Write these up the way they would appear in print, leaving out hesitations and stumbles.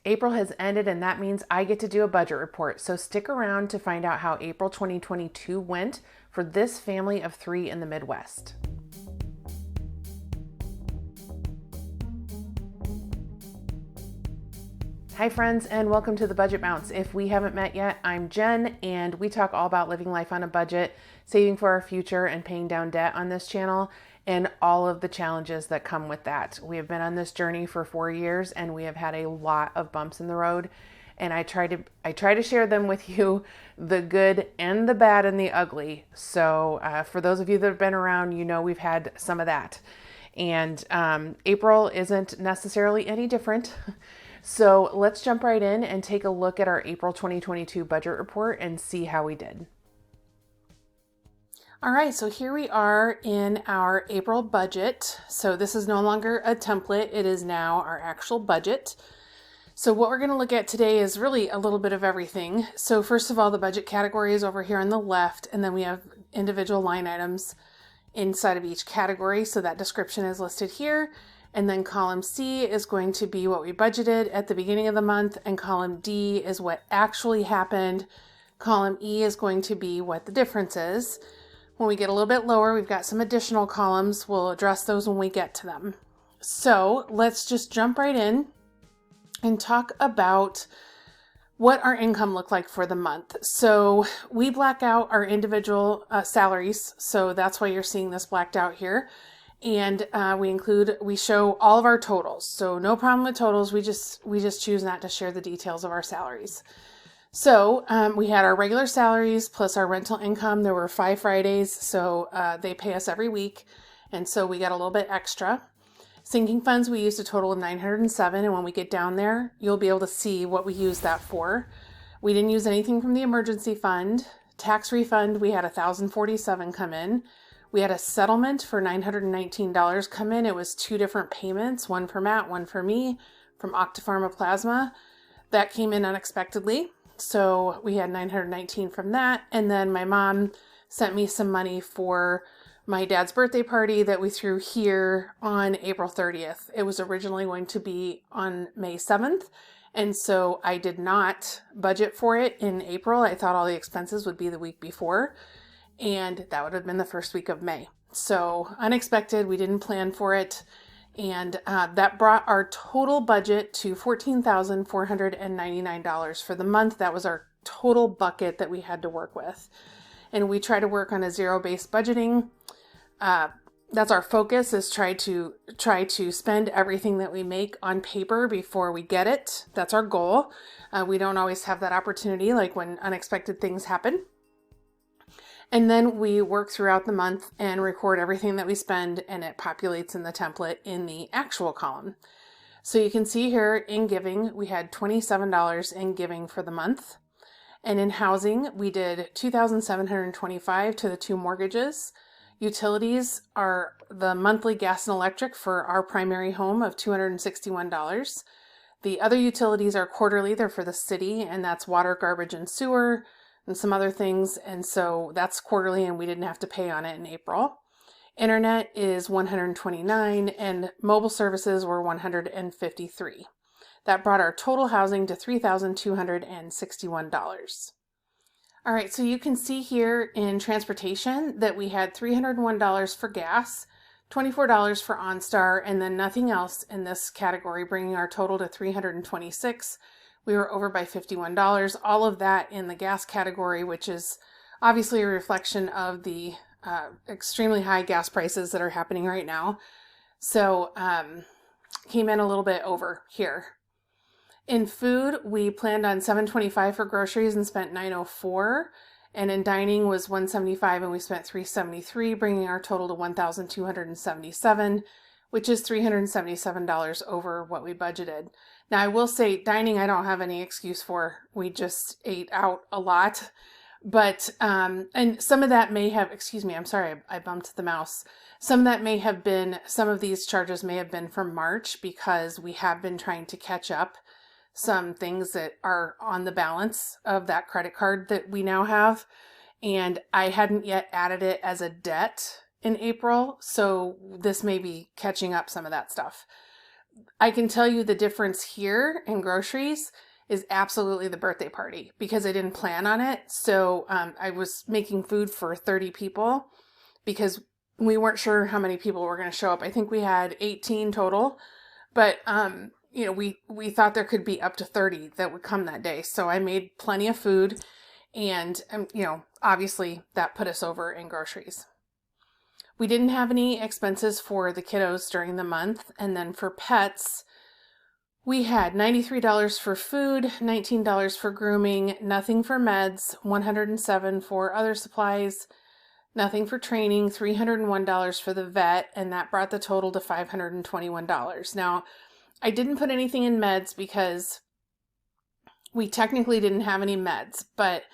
April has ended, and that means I get to do a budget report. So stick around to find out how April 2022 went for this family of 3 in the Midwest. Hi friends, and welcome to the Budget Bounce. If we haven't met yet, I'm Jen, and we talk all about living life on a budget, saving for our future, and paying down debt on this channel, and all of the challenges that come with that. We have been on this journey for 4 years, and we have had a lot of bumps in the road, and I try to share them with you, the good and the bad and the ugly. So for those of you that have been around, you know we've had some of that. And April isn't necessarily any different. So let's jump right in and take a look at our April 2022 budget report and see how we did. All right, so here we are in our April budget. So this is no longer a template, it is now our actual budget. So what we're going to look at today is really a little bit of everything. So first of all, the budget category is over here on the left, and then we have individual line items inside of each category. So that description is listed here. And then column C is going to be what we budgeted at the beginning of the month, and column D is what actually happened. Column E is going to be what the difference is. When we get a little bit lower, we've got some additional columns. We'll address those when we get to them. So let's just jump right in and talk about what our income looked like for the month. So we black out our individual salaries. So that's why you're seeing this blacked out here. And we show all of our totals. So no problem with totals. We just choose not to share the details of our salaries. So we had our regular salaries plus our rental income. There were 5 Fridays, so they pay us every week. And so we got a little bit extra. Sinking funds, we used a total of 907. And when we get down there, you'll be able to see what we used that for. We didn't use anything from the emergency fund. Tax refund, we had 1,047 come in. We had a settlement for $919 come in. It was 2 different payments, one for Matt, one for me, from Octapharma Plasma. That came in unexpectedly. So we had $919 from that. And then my mom sent me some money for my dad's birthday party that we threw here on April 30th. It was originally going to be on May 7th. And so I did not budget for it in April. I thought all the expenses would be the week before. And that would have been the first week of May. So unexpected, we didn't plan for it. And that brought our total budget to $14,499 for the month. That was our total bucket that we had to work with. And we try to work on a zero-based budgeting. That's our focus, is try to spend everything that we make on paper before we get it. That's our goal. We don't always have that opportunity, like when unexpected things happen. And then we work throughout the month and record everything that we spend, and it populates in the template in the actual column. So you can see here in giving, we had $27 in giving for the month. And in housing, we did $2,725 to the 2 mortgages. Utilities are the monthly gas and electric for our primary home of $261. The other utilities are quarterly. They're for the city, and that's water, garbage, and sewer, and some other things, and so that's quarterly, and we didn't have to pay on it in April. Internet is $129, and mobile services were $153. That brought our total housing to $3,261. All right, so you can see here in transportation that we had $301 for gas, $24 for OnStar, and then nothing else in this category, bringing our total to $326. We were over by $51, all of that in the gas category, which is obviously a reflection of the extremely high gas prices that are happening right now. So came in a little bit over here. In food, we planned on $725 for groceries and spent $904. And in dining was $175 and we spent $373, bringing our total to $1,277, which is $377 over what we budgeted. Now, I will say dining, I don't have any excuse for. We just ate out a lot. But, and some of that may have, excuse me, I'm sorry, I bumped the mouse. Some of that may have been, some of these charges may have been from March, because we have been trying to catch up some things that are on the balance of that credit card that we now have. And I hadn't yet added it as a debt in April, so this may be catching up some of that stuff. I can tell you the difference here in groceries is absolutely the birthday party, because I didn't plan on it. So I was making food for 30 people because we weren't sure how many people were going to show up. I think we had 18 total, but you know, we thought there could be up to 30 that would come that day. So I made plenty of food, and you know, obviously that put us over in groceries. We didn't have any expenses for the kiddos during the month. And then for pets, we had $93 for food, $19 for grooming, nothing for meds, $107 for other supplies, nothing for training, $301 for the vet, and that brought the total to $521. Now, I didn't put anything in meds because we technically didn't have any meds, but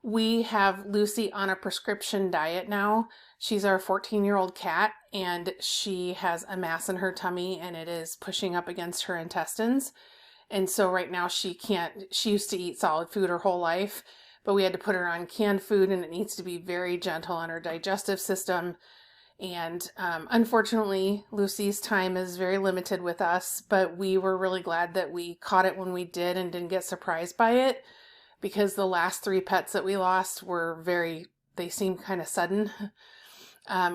we have Lucy on a prescription diet now. She's our 14-year-old cat, and she has a mass in her tummy, and it is pushing up against her intestines. And so right now she used to eat solid food her whole life, but we had to put her on canned food, and it needs to be very gentle on her digestive system. And unfortunately, Lucy's time is very limited with us, but we were really glad that we caught it when we did and didn't get surprised by it, because the last 3 pets that we lost were they seemed kind of sudden.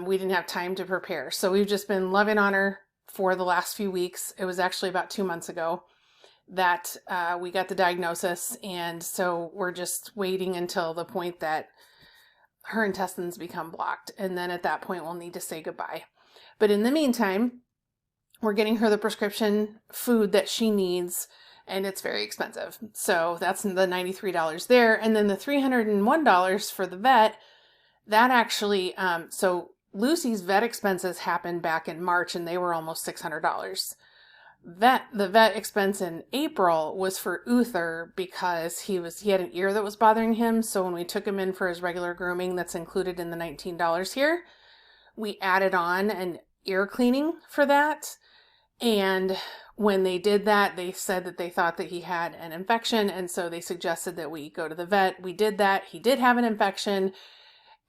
We didn't have time to prepare. So we've just been loving on her for the last few weeks. It was actually about 2 months ago that we got the diagnosis. And so we're just waiting until the point that her intestines become blocked. And then at that point, we'll need to say goodbye. But in the meantime, we're getting her the prescription food that she needs, and it's very expensive. So that's the $93 there. And then the $301 for the vet, that actually, so Lucy's vet expenses happened back in March, and they were almost $600. The vet expense in April was for Uther because he had an ear that was bothering him. So when we took him in for his regular grooming, that's included in the $19 here, we added on an ear cleaning for that. And when they did that, they said that they thought that he had an infection. And so they suggested that we go to the vet. We did that. He did have an infection.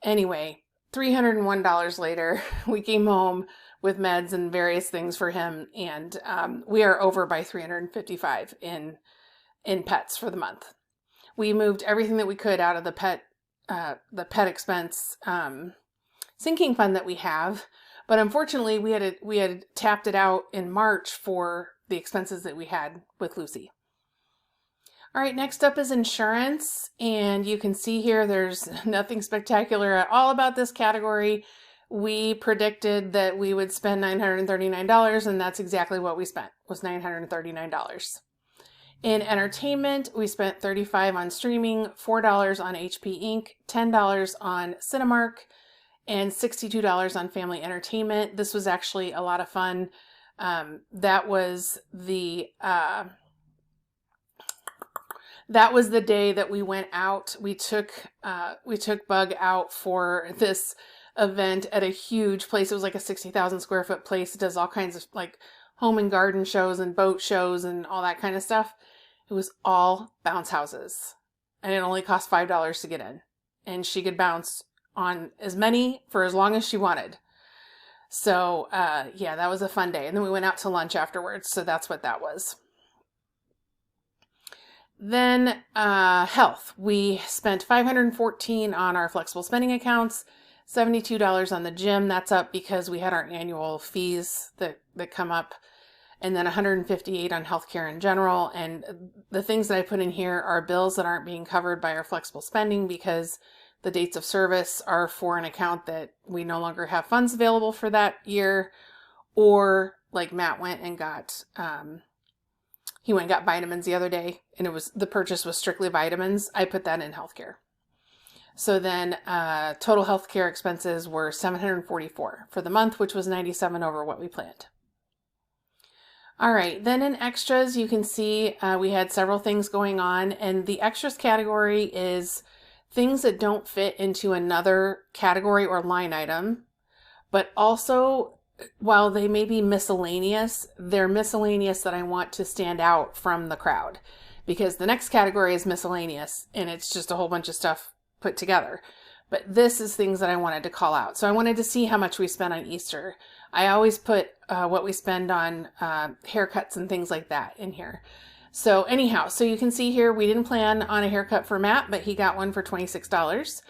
Anyway, $301 later, we came home with meds and various things for him. And we are over by $355 in pets for the month. We moved everything that we could out of the pet expense sinking fund that we have. But unfortunately, we had tapped it out in March for the expenses that we had with Lucy. All right, next up is insurance. And you can see here, there's nothing spectacular at all about this category. We predicted that we would spend $939, and that's exactly what we spent, was $939. In entertainment, we spent $35 on streaming, $4 on HP Inc., $10 on Cinemark, and $62 on family entertainment. This was actually a lot of fun. That was the day that we went out. We took Bug out for this event at a huge place. It was like a 60,000 square foot place. It does all kinds of like home and garden shows and boat shows and all that kind of stuff. It was all bounce houses, and it only cost $5 to get in, and she could bounce on as many for as long as she wanted. So yeah, that was a fun day. And then we went out to lunch afterwards. So that's what that was. Then health. We spent $514 on our flexible spending accounts, $72 on the gym. That's up because we had our annual fees that come up. And then $158 on healthcare in general. And the things that I put in here are bills that aren't being covered by our flexible spending because the dates of service are for an account that we no longer have funds available for that year. Or like Matt went and got, he went and got vitamins the other day, and the purchase was strictly vitamins. I put that in healthcare. So then total healthcare expenses were $744 for the month, which was $97 over what we planned. All right, then in extras, you can see we had several things going on, and the extras category is things that don't fit into another category or line item, but also, while they may be miscellaneous, they're miscellaneous that I want to stand out from the crowd, because the next category is miscellaneous, and it's just a whole bunch of stuff put together. but this is things that I wanted to call out. So I wanted to see how much we spent on Easter. I always put what we spend on haircuts and things like that in here. So anyhow, so you can see here, we didn't plan on a haircut for Matt, but he got one for $26.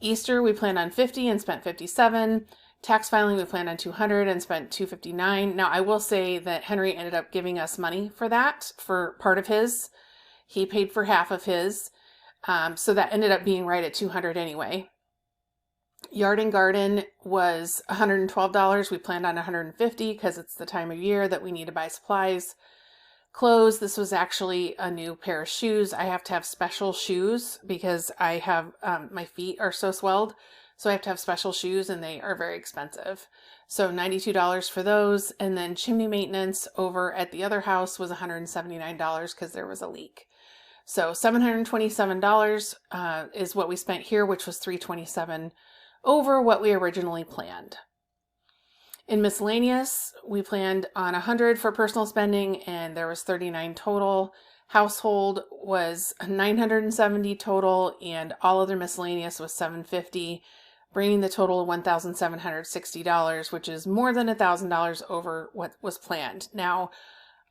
Easter, we planned on $50 and spent $57. Tax filing, we planned on $200 and spent $259. Now, I will say that Henry ended up giving us money for that, for part of his. He paid for half of his. So that ended up being right at $200 anyway. Yard and garden was $112. We planned on $150 because it's the time of year that we need to buy supplies. Clothes, this was actually a new pair of shoes. I have to have special shoes because I have, my feet are so swelled. So I have to have special shoes and they are very expensive. So $92 for those. And then chimney maintenance over at the other house was $179 because there was a leak. So $727 is what we spent here, which was $327 over what we originally planned. In miscellaneous, we planned on $100 for personal spending and there was $39 total. Household was $970 total and all other miscellaneous was $750, bringing the total of $1,760, which is more than $1,000 over what was planned. Now,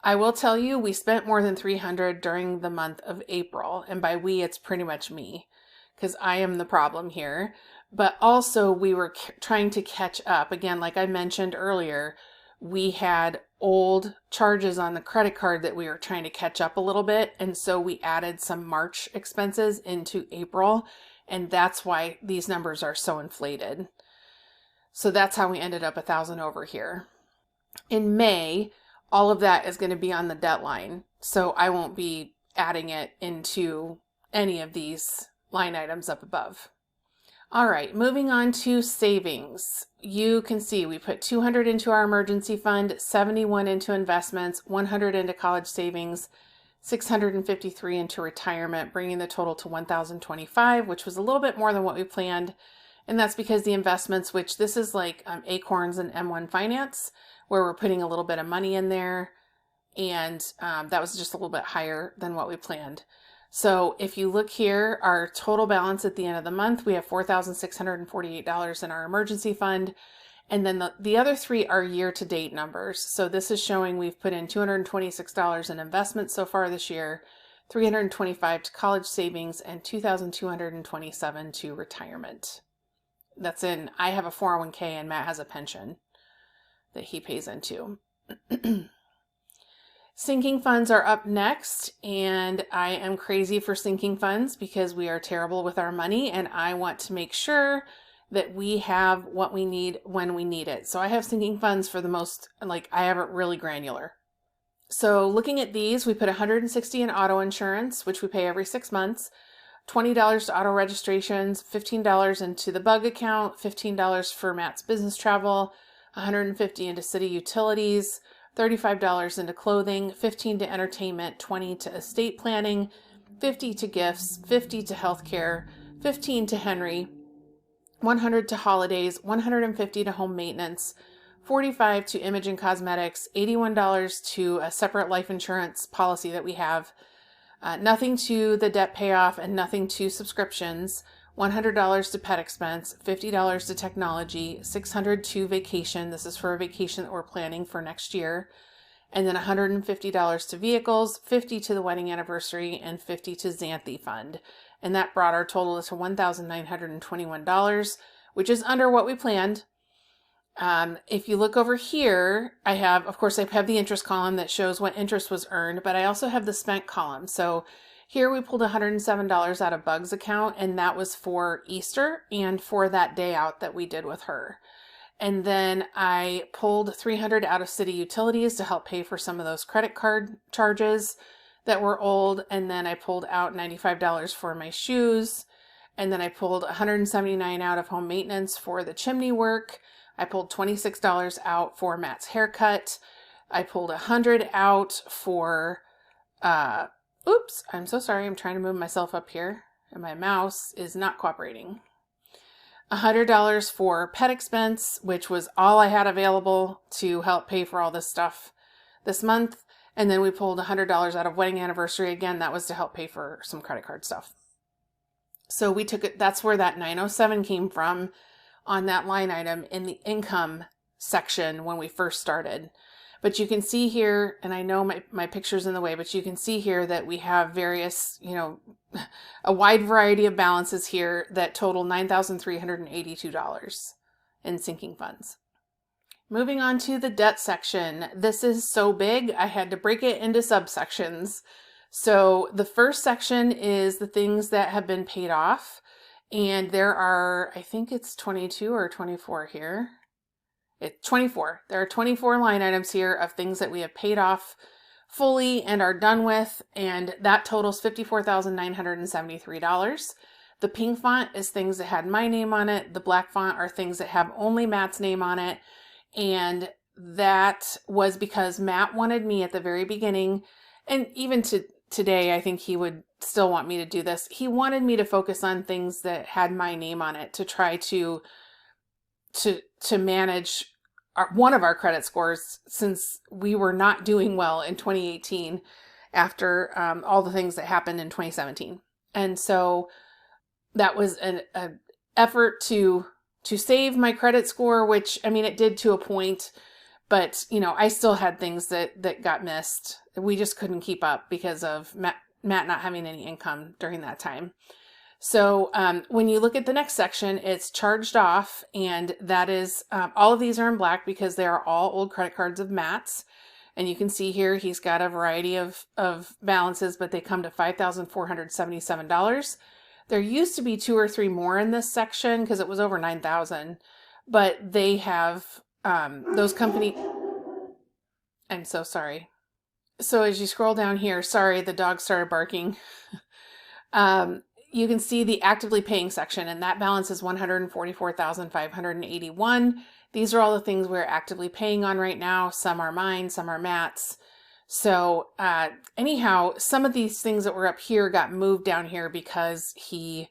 I will tell you, we spent more than $300 during the month of April, and by we, it's pretty much me, because I am the problem here. But also, we were trying to catch up. Again, like I mentioned earlier, we had old charges on the credit card that we were trying to catch up a little bit, and so we added some March expenses into April, and that's why these numbers are so inflated. So that's how we ended up $1,000 over here. In May, all of that is going to be on the debt line, so I won't be adding it into any of these line items up above. All right, moving on to savings. You can see we put $200 into our emergency fund, $71 into investments, $100 into college savings, $653 into retirement, bringing the total to $1,025, which was a little bit more than what we planned. And that's because the investments, which this is like Acorns and M1 Finance, where we're putting a little bit of money in there. And that was just a little bit higher than what we planned. So if you look here, our total balance at the end of the month, we have $4,648 in our emergency fund. And then the other three are year-to-date numbers. So this is showing we've put in $226 in investments so far this year, $325 to college savings, and $2,227 to retirement. That's in, I have a 401k and Matt has a pension that he pays into. Sinking funds are up next, and I am crazy for sinking funds because we are terrible with our money, and I want to make sure that we have what we need when we need it. So I have sinking funds for the most, like I have it really granular. So looking at these, we put $160 in auto insurance, which we pay every 6 months, $20 to auto registrations, $15 into the bug account, $15 for Matt's business travel, $150 into city utilities, $35 into clothing, $15 to entertainment, $20 to estate planning, $50 to gifts, $50 to healthcare, $15 to Henry, $100 to holidays, $150 to home maintenance, $45 to image and cosmetics, $81 to a separate life insurance policy that we have, nothing to the debt payoff and nothing to subscriptions, $100 to pet expense, $50 to technology, $600 to vacation. This is for a vacation that we're planning for next year. And then $150 to vehicles, $50 to the wedding anniversary, and $50 to Xanthi fund. And that brought our total to $1,921, which is under what we planned. If you look over here, I have the interest column that shows what interest was earned, but I also have the spent column. So here we pulled $107 out of Bug's account, and that was for Easter and for that day out that we did with her. And then I pulled $300 out of city utilities to help pay for some of those credit card charges that were old. And then I pulled out $95 for my shoes. And then I pulled $179 out of home maintenance for the chimney work. I pulled $26 out for Matt's haircut. I pulled $100 out for, oops, I'm so sorry. I'm trying to move myself up here and my mouse is not cooperating. $100 for pet expense, which was all I had available to help pay for all this stuff this month. And then we pulled $100 out of wedding anniversary. Again, that was to help pay for some credit card stuff. So we took it, that's where that 907 came from on that line item in the income section when we first started. But you can see here, and I know my picture's in the way, but you can see here that we have various, a wide variety of balances here that total $9,382 in sinking funds. Moving on to the debt section. This is so big, I had to break it into subsections. So the first section is the things that have been paid off. And there are, I think it's 22 or 24 here. It's 24. There are 24 line items here of things that we have paid off fully and are done with. And that totals $54,973. The pink font is things that had my name on it. The black font are things that have only Matt's name on it. And that was because Matt wanted me at the very beginning, and even today, I think he would still want me to do this. He wanted me to focus on things that had my name on it to try to manage one of our credit scores, since we were not doing well in 2018 after all the things that happened in 2017. And so that was an effort to save my credit score, which, I mean, it did to a point, but, I still had things that got missed. We just couldn't keep up because of Matt not having any income during that time. So when you look at the next section, it's charged off, and that is, all of these are in black because they are all old credit cards of Matt's. And you can see here, he's got a variety of balances, but they come to $5,477. There used to be 2 or 3 more in this section because it was over 9,000, but they have those company. I'm so sorry. So as you scroll down here, sorry, the dog started barking. You can see the actively paying section, and that balance is $144,581. These are all the things we're actively paying on right now. Some are mine, some are Matt's. So anyhow, some of these things that were up here got moved down here because they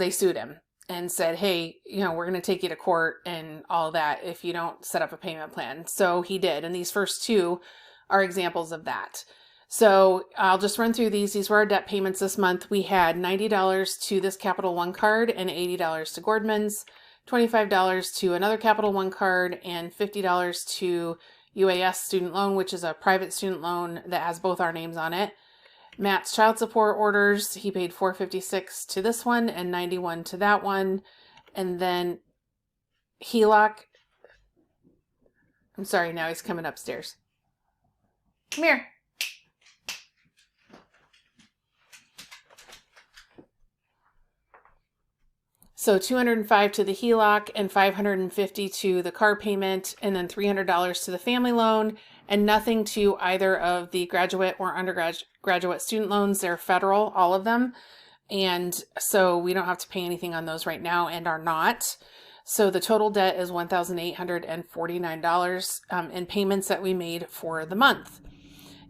sued him and said, hey, we're going to take you to court and all that if you don't set up a payment plan. So he did. And these first 2 are examples of that. So I'll just run through these. These were our debt payments this month. We had $90 to this Capital One card and $80 to Gordman's, $25 to another Capital One card, and $50 to UAS student loan, which is a private student loan that has both our names on it. Matt's child support orders, he paid $456 to this one and $91 to that one. And then HELOC, I'm sorry, now he's coming upstairs. Come here. So $205 to the HELOC and $550 to the car payment, and then $300 to the family loan, and nothing to either of the graduate or undergraduate student loans. They're federal, all of them. And so we don't have to pay anything on those right now and are not. So the total debt is $1,849 in payments that we made for the month.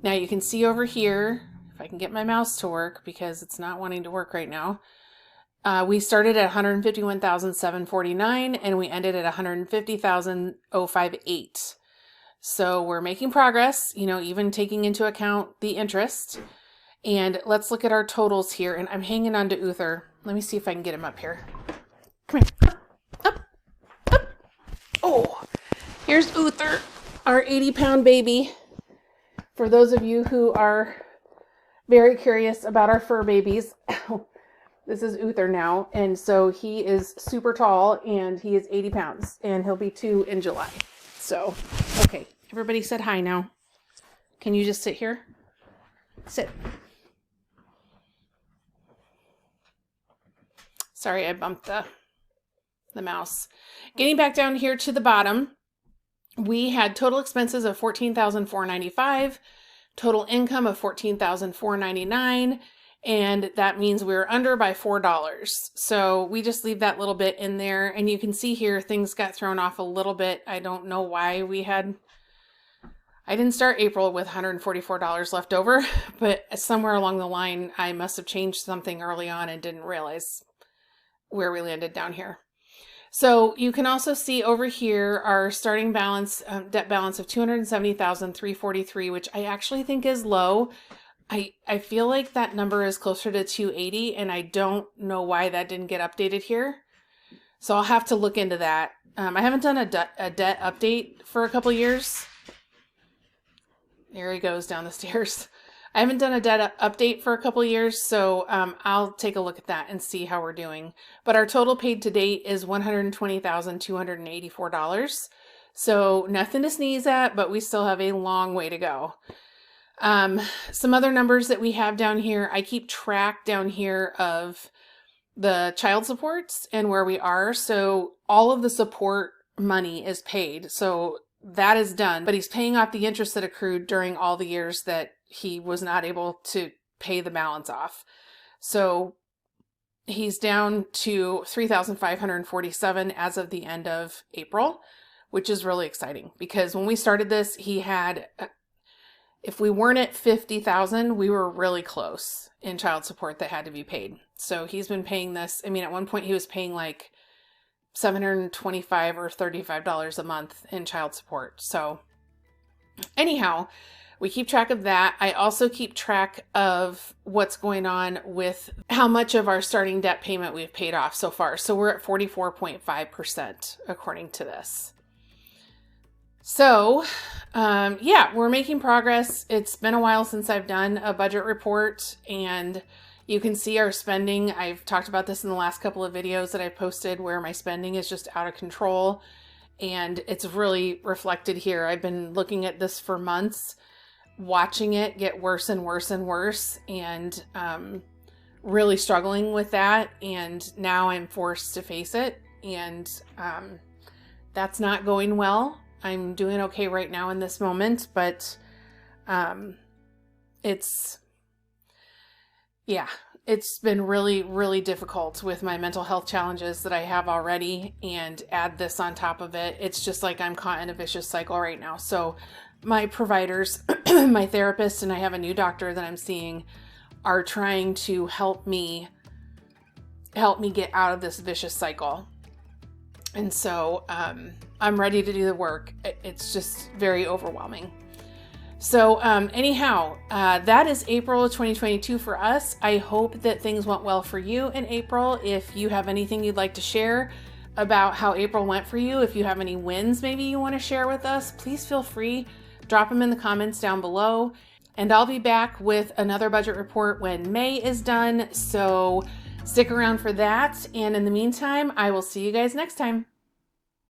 Now you can see over here, if I can get my mouse to work because it's not wanting to work right now. We started at $151,749 and we ended at $150,058. So we're making progress, even taking into account the interest. And let's look at our totals here. And I'm hanging on to Uther. Let me see if I can get him up here. Come here. Up. Oh, here's Uther, our 80-pound baby. For those of you who are very curious about our fur babies, this is Uther now, and so he is super tall, and he is 80 pounds, and he'll be 2 in July. So, okay, everybody said hi now. Can you just sit here? Sit. Sorry, I bumped the mouse. Getting back down here to the bottom, we had total expenses of $14,495, total income of $14,499, and that means we were under by $4. So we just leave that little bit in there. And you can see here, things got thrown off a little bit. I don't know why I didn't start April with $144 left over, but somewhere along the line, I must have changed something early on and didn't realize where we landed down here. So you can also see over here our starting balance, debt balance of $270,343, which I actually think is low. I feel like that number is closer to 280, and I don't know why that didn't get updated here. So I'll have to look into that. I haven't done a debt update for a couple years. There he goes down the stairs. I haven't done a debt update for a couple years, so I'll take a look at that and see how we're doing. But our total paid to date is $120,284. So nothing to sneeze at, but we still have a long way to go. Some other numbers that we have down here, I keep track down here of the child supports and where we are. So all of the support money is paid. So that is done, but he's paying off the interest that accrued during all the years that he was not able to pay the balance off. So he's down to $3,547 as of the end of April, which is really exciting because when we started this, he had, if we weren't at 50,000, we were really close in child support that had to be paid. So he's been paying this. I mean, at one point he was paying like $725 or $35 a month in child support. So anyhow, we keep track of that. I also keep track of what's going on with how much of our starting debt payment we've paid off so far. So we're at 44.5% according to this. So, yeah, we're making progress. It's been a while since I've done a budget report, and you can see our spending. I've talked about this in the last couple of videos that I've posted where my spending is just out of control, and it's really reflected here. I've been looking at this for months, watching it get worse and worse and worse, and really struggling with that. And now I'm forced to face it, and that's not going well. I'm doing okay right now in this moment, but it's been really, really difficult with my mental health challenges that I have already, and add this on top of it. It's just like I'm caught in a vicious cycle right now. So my providers, my therapist, and I have a new doctor that I'm seeing are trying to help me get out of this vicious cycle. And so I'm ready to do the work. It's just very overwhelming. So anyhow, that is April of 2022 for us. I hope that things went well for you in April. If you have anything you'd like to share about how April went for you, if you have any wins maybe you want to share with us, please feel free. Drop them in the comments down below. And I'll be back with another budget report when May is done. So stick around for that. And in the meantime, I will see you guys next time.